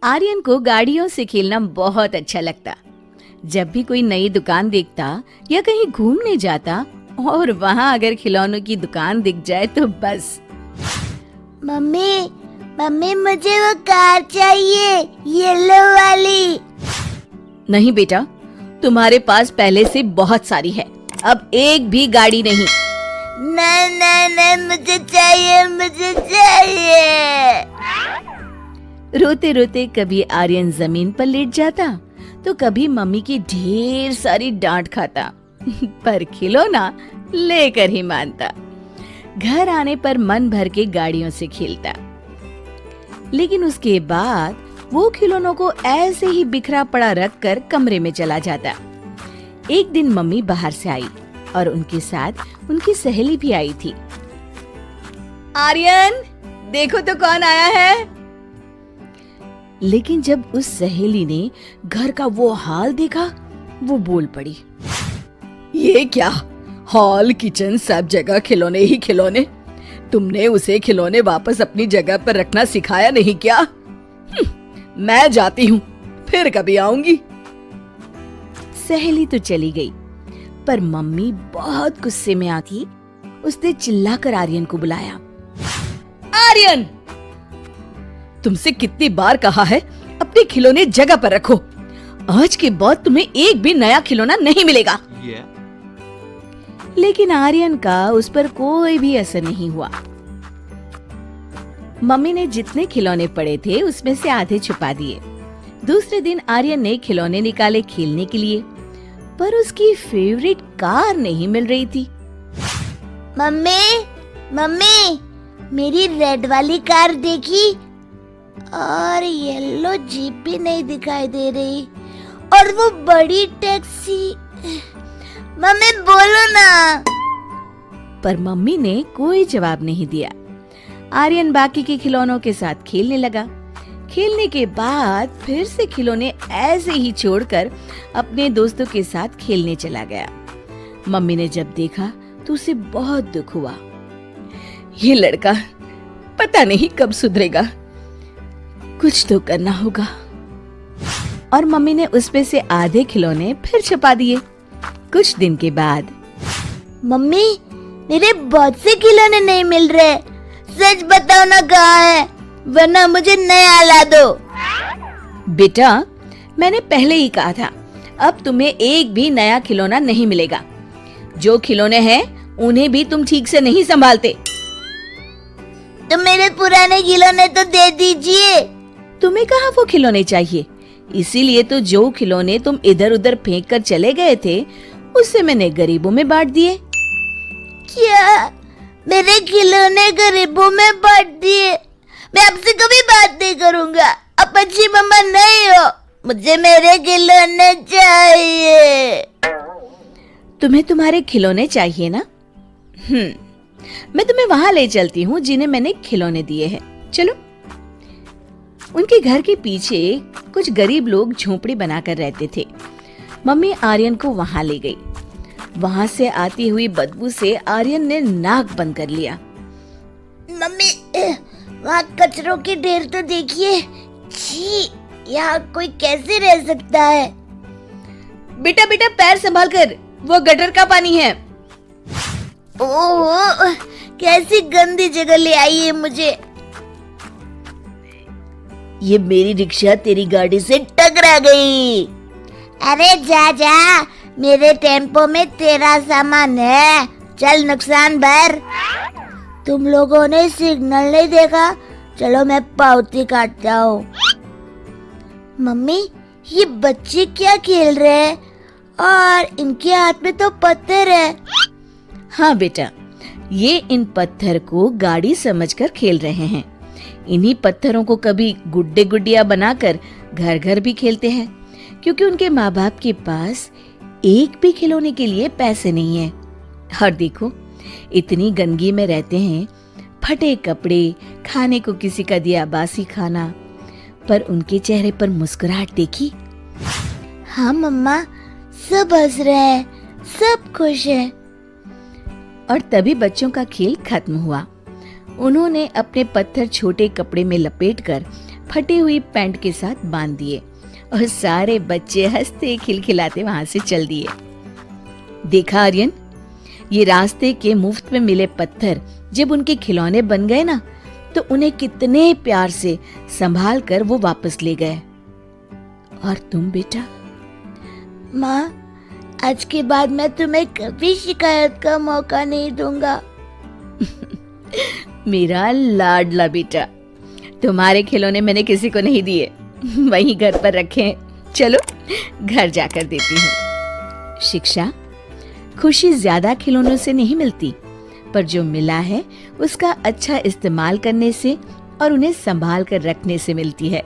आर्यन को गाड़ियों से खेलना बहुत अच्छा लगता। जब भी कोई नई दुकान देखता या कहीं घूमने जाता और वहाँ अगर खिलौनों की दुकान दिख जाए तो बस। मम्मी मम्मी मुझे वो कार चाहिए, येलो वाली। नहीं बेटा, तुम्हारे पास पहले से बहुत सारी है, अब एक भी गाड़ी नहीं। नहीं नहीं नहीं, मुझे चाहिए, मुझे चाहिए। रोते रोते कभी आर्यन जमीन पर लेट जाता तो कभी मम्मी की ढेर सारी डांट खाता पर खिलौना लेकर ही मानता। घर आने पर मन भर के गाड़ियों से खेलता, लेकिन उसके बाद वो खिलौनों को ऐसे ही बिखरा पड़ा रखकर कमरे में चला जाता। एक दिन मम्मी बाहर से आई और उनके साथ उनकी सहेली भी आई थी। आर्यन, देखो तो कौन आया है। लेकिन जब उस सहेली ने घर का वो हाल देखा, वो बोल पड़ी, ये क्या, हॉल किचन सब जगह खिलौने ही खिलौने। तुमने उसे खिलौने वापस अपनी जगह पर रखना सिखाया नहीं क्या? मैं जाती हूँ, फिर कभी आऊंगी। सहेली तो चली गई, पर मम्मी बहुत गुस्से में आती। उसने चिल्लाकर आर्यन को बुलाया। आर्यन, तुमसे कितनी बार कहा है अपने खिलौने जगह पर रखो। आज के बाद तुम्हें एक भी नया खिलौना नहीं मिलेगा। लेकिन आर्यन का उस पर कोई भी असर नहीं हुआ। मम्मी ने जितने खिलौने पड़े थे उसमें से आधे छुपा दिए। दूसरे दिन आर्यन ने खिलौने निकाले खेलने के लिए, पर उसकी फेवरेट कार नहीं मिल रही थी। मम्मी मम्मी, मेरी रेड वाली कार देखी और येलो जीप भी नहीं दिखाई दे रही, और वो बड़ी टैक्सी। मम्मी बोलो ना। पर मम्मी ने कोई जवाब नहीं दिया। आर्यन बाकी के खिलौनों के साथ खेलने लगा। खेलने के बाद फिर से खिलौने ऐसे ही छोड़कर अपने दोस्तों के साथ खेलने चला गया। मम्मी ने जब देखा तो उसे बहुत दुख हुआ। ये लड़का पता नहीं कब सुधरेगा, कुछ तो करना होगा। और मम्मी ने उस पे से आधे खिलौने फिर छुपा दिए। कुछ दिन के बाद, मम्मी मेरे बहुत से खिलौने नहीं मिल रहे, सच बताओ ना कहाँ है, वरना मुझे नया ला दो। बेटा, मैंने पहले ही कहा था, अब तुम्हें एक भी नया खिलौना नहीं मिलेगा। जो खिलौने हैं उन्हें भी तुम ठीक से नहीं संभालते। तो मेरे पुराने खिलौने तो दे दीजिए। तुम्हें कहाँ वो खिलौने चाहिए? इसीलिए तो जो खिलौने तुम इधर उधर फेंक कर चले गए थे उससे मैंने गरीबों में बांट दिए। क्या मेरे खिलौने गरीबों में बांट दिए? मैं आपसे कभी बात नहीं करूँगा, आप अच्छी मम्मा नहीं हो, मुझे मेरे खिलौने चाहिए। तुम्हें तुम्हारे खिलौने चाहिए ना? मैं तुम्हें वहां ले चलती हूँ जिन्हें मैंने खिलौने दिए हैं, चलो। उनके घर के पीछे कुछ गरीब लोग झोपड़ी बनाकर रहते थे। मम्मी आर्यन को वहां ले गई। वहां से आती हुई बदबू से आर्यन ने नाक बंद कर लिया। मम्मी, वहाँ कचरों के ढेर तो देखिए। छी, यहाँ कोई कैसे रह सकता है? बेटा बेटा, पैर संभाल कर, वो गटर का पानी है। ओह, कैसी गंदी जगह ले आई है मुझे। ये मेरी रिक्शा तेरी गाड़ी से टकरा गई। अरे जा जा, मेरे टेम्पो में तेरा सामान है, चल नुकसान भर। तुम लोगों ने सिग्नल नहीं देखा, चलो मैं पावती काटता हूँ। मम्मी, ये बच्चे क्या खेल रहे हैं और इनके हाथ में तो पत्थर है। हाँ बेटा, ये इन पत्थर को गाड़ी समझकर खेल रहे हैं। इन्हीं पत्थरों को कभी गुड्डे गुड्डिया बनाकर घर घर भी खेलते हैं, क्योंकि उनके माँ बाप के पास एक भी खिलौने के लिए पैसे नहीं है। और देखो, इतनी गंदगी में रहते हैं, फटे कपड़े, खाने को किसी का दिया बासी खाना, पर उनके चेहरे पर मुस्कुराहट देखी। हाँ मम्मा, सब हंस रहे हैं, सब खुश हैं। और तभी बच्चों का खेल खत्म हुआ। उन्होंने अपने पत्थर छोटे कपड़े में लपेटकर फटी हुई पैंट के साथ बांध दिए और सारे बच्चे हंसते खिलखिलाते वहां से चल दिए। देखा आर्यन, ये रास्ते के मुफ्त में मिले पत्थर जब उनके खिलौने बन गए ना, तो उन्हें कितने प्यार से संभाल कर वो वापस ले गए। और तुम बेटा? माँ, आज के बाद मैं तुम्हें कभी शिकायत का मौका नहीं दूंगा। मेरा लाडला बेटा, तुम्हारे खिलौने मैंने किसी को नहीं दिए, वहीं घर पर रखे हैं। चलो घर जाकर देती हूँ। शिक्षा, खुशी ज्यादा खिलौनों से नहीं मिलती, पर जो मिला है उसका अच्छा इस्तेमाल करने से और उन्हें संभाल कर रखने से मिलती है।